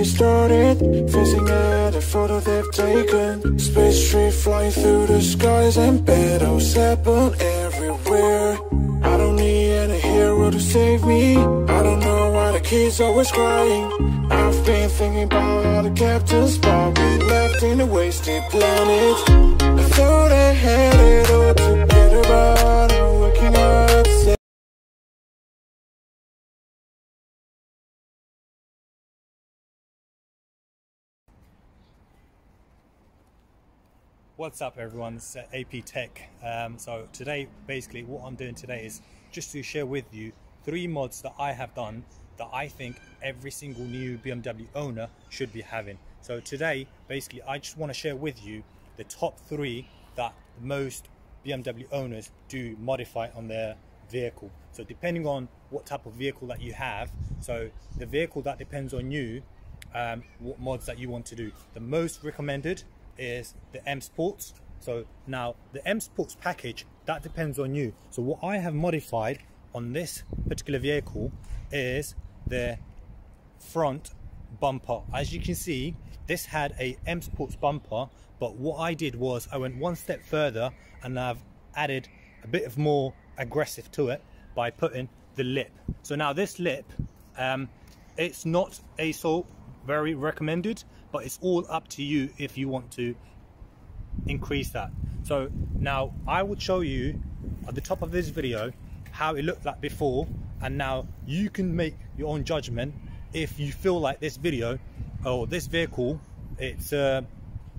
started, facing at a photo they've taken. Space tree flying through the skies, and battles happen everywhere. I don't need any hero to save me. I don't know why the kids always crying. I've been thinking about all the captains, but we left in a wasted planet. I thought I had it all together, but I'm waking up sad. What's up everyone, it's AP Tech. So today, basically what I'm doing today is just to share with you 3 mods that I have done that I think every single new BMW owner should be having. So today, basically, I just want to share with you the top 3 that most BMW owners do modify on their vehicle. So depending on what type of vehicle that you have, so the vehicle that depends on you, what mods that you want to do. The most recommended is the M Sports. So now the M Sports package, that depends on you. So what I have modified on this particular vehicle is the front bumper. As you can see, this had a M Sports bumper, but what I did was I went one step further and I've added a bit of more aggressive to it by putting the lip. So now this lip, it's not so very recommended, but it's all up to you if you want to increase that. So now I would show you at the top of this video how it looked like before, and now you can make your own judgment if you feel like this video or this vehicle, it's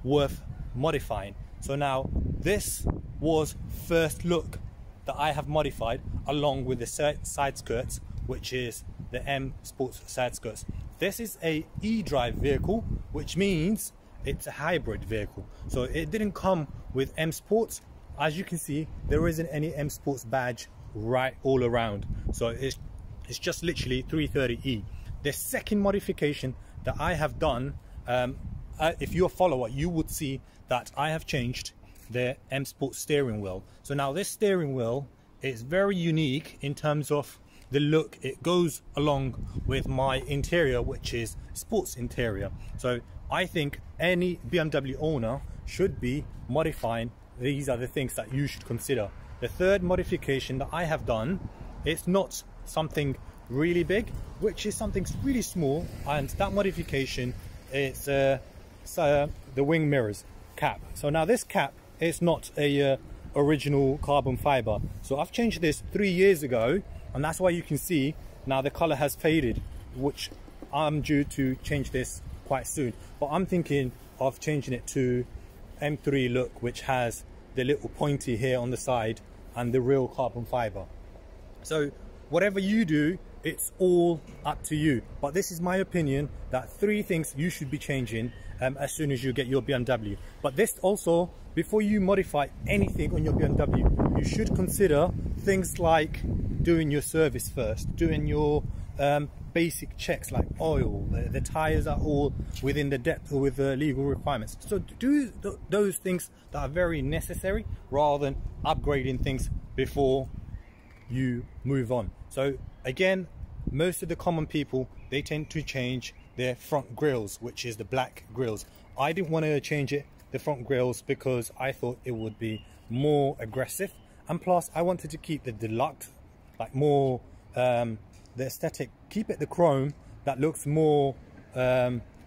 worth modifying. So now this was first look that I have modified along with the side skirts, which is the M Sports side skirts. This is a e-drive vehicle, which means it's a hybrid vehicle. So it didn't come with M Sports. As you can see, there isn't any M Sports badge right all around. So it's just literally 330e. The second modification that I have done, if you're a follower, you would see that I have changed the M Sports steering wheel. So now this steering wheel is very unique in terms of the look. It goes along with my interior, which is sports interior. So I think any BMW owner should be modifying. These are the things that you should consider. The third modification that I have done, it's not something really big, which is something really small, and that modification is the wing mirrors cap. So now this cap is not a original carbon fiber. So I've changed this 3 years ago, and that's why you can see now the color has faded, which I'm due to change this quite soon. But I'm thinking of changing it to M3 look, which has the little pointy here on the side and the real carbon fiber. So whatever you do, it's all up to you. But this is my opinion, that 3 things you should be changing as soon as you get your BMW. But this also, before you modify anything on your BMW, you should consider things like doing your service first, doing your basic checks like oil, the tires are all within the depth or with the legal requirements. So do those things that are very necessary rather than upgrading things before you move on. So again, most of the common people, they tend to change their front grills, which is the black grills. I didn't want to change the front grills because I thought it would be more aggressive, and plus I wanted to keep the deluxe, like more the aesthetic, keep it the chrome that looks more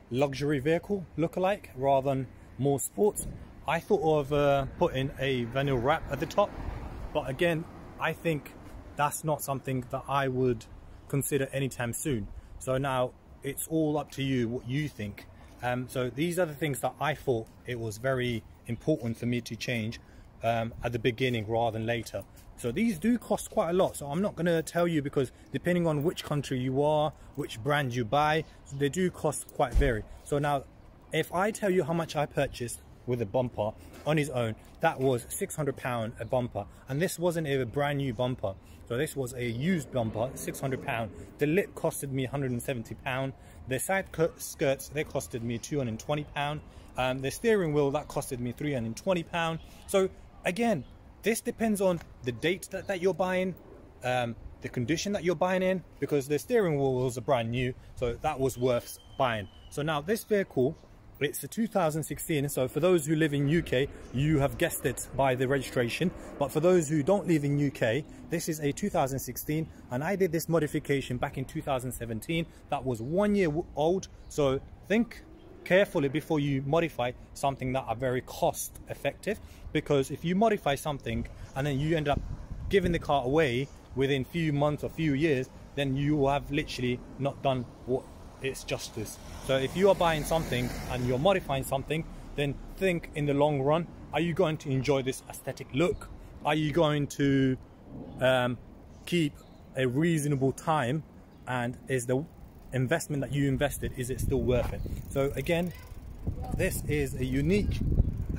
luxury vehicle look-alike rather than more sports. I thought of putting a vinyl wrap at the top, but again, I think that's not something that I would consider anytime soon. So now it's all up to you what you think. So these are the things that I thought it was very important for me to change at the beginning rather than later. So these do cost quite a lot, so I'm not going to tell you, because depending on which country you are, which brand you buy, they do cost quite vary. So now if I tell you how much I purchased with a bumper on his own, that was £600 a bumper, and this wasn't a brand new bumper. So this was a used bumper, £600. The lip costed me £170. The side skirts, they costed me £220. The steering wheel, that costed me £320. So again, this depends on the date that you're buying, the condition that you're buying in, because the steering wheel was brand new, so that was worth buying. So now this vehicle, it's a 2016, so for those who live in UK, you have guessed it by the registration, but for those who don't live in UK, this is a 2016, and I did this modification back in 2017. That was 1 year old, so think carefully before you modify something that are very cost effective, because if you modify something and then you end up giving the car away within few months or few years, then you have literally not done what it's justice. So if you are buying something and you're modifying something, then think in the long run, are you going to enjoy this aesthetic look? Are you going to keep a reasonable time, and is the investment that you invested, is it still worth it? So again, this is a unique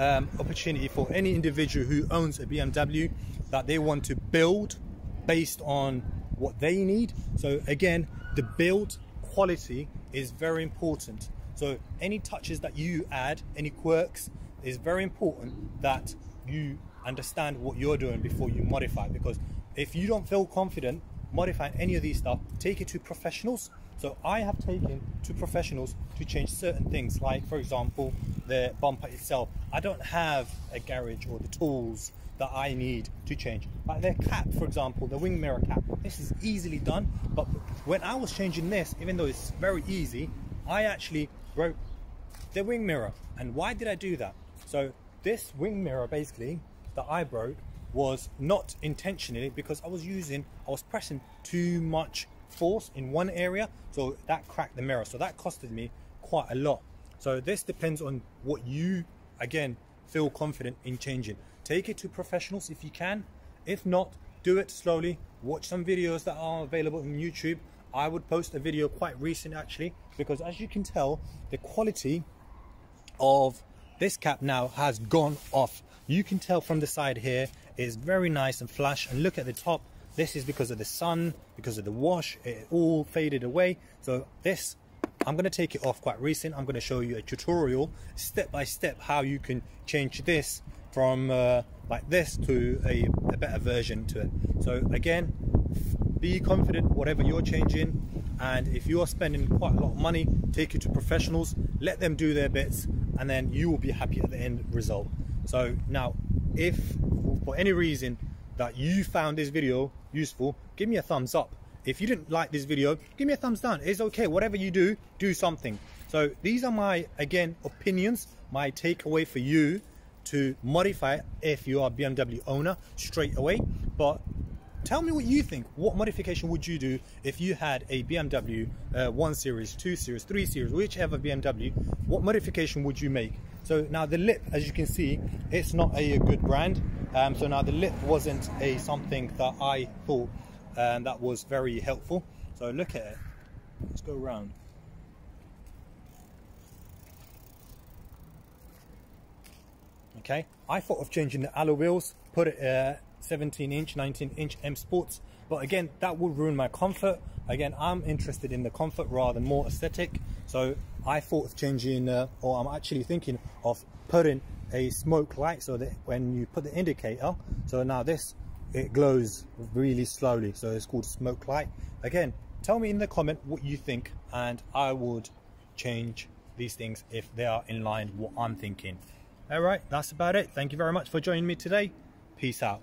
opportunity for any individual who owns a BMW that they want to build based on what they need. So again, the build quality is very important. So any touches that you add, any quirks, is very important that you understand what you're doing before you modify, because if you don't feel confident modifying any of these stuff, take it to professionals. So I have taken to professionals to change certain things, like for example the bumper itself. I don't have a garage or the tools that I need to change, like their cap, for example, the wing mirror cap. This is easily done, but when I was changing this, even though it's very easy, I actually broke the wing mirror. And why did I do that? So this wing mirror basically that I broke was not intentionally, because I was pressing too much force in one area, so that cracked the mirror. So that costed me quite a lot. So this depends on what you, again, feel confident in changing. Take it to professionals if you can. If not, do it slowly. Watch some videos that are available on YouTube. I would post a video quite recent actually, because as you can tell, the quality of this cap now has gone off. You can tell from the side here, it's very nice and flash, and look at the top. This is because of the sun, because of the wash, it all faded away. So this, I'm going to take it off quite recent. I'm going to show you a tutorial step by step how you can change this from like this to a better version to it. So again, be confident whatever you're changing, and if you are spending quite a lot of money, take it to professionals, let them do their bits, and then you will be happy at the end result. So now, if for any reason that you found this video useful, give me a thumbs up. If you didn't like this video, give me a thumbs down. It's okay, whatever you do, do something. So these are my, again, opinions, my takeaway for you to modify if you are a BMW owner straight away. But tell me what you think. What modification would you do if you had a BMW 1 Series, 2 Series, 3 Series, whichever BMW? What modification would you make? So now the lip, as you can see, it's not a good brand. So now the lip wasn't a something that I thought that was very helpful. So look at it. Let's go around. Okay, I thought of changing the alloy wheels, put it 17-inch, 19-inch M Sports, but again, that would ruin my comfort. Again, I'm interested in the comfort rather than more aesthetic. So I thought of changing, or I'm actually thinking of putting a smoke light, so that when you put the indicator, so now this, it glows really slowly, so it's called smoke light. Again, tell me in the comment what you think, and I would change these things if they are in line with what I'm thinking. All right, that's about it. Thank you very much for joining me today. Peace out.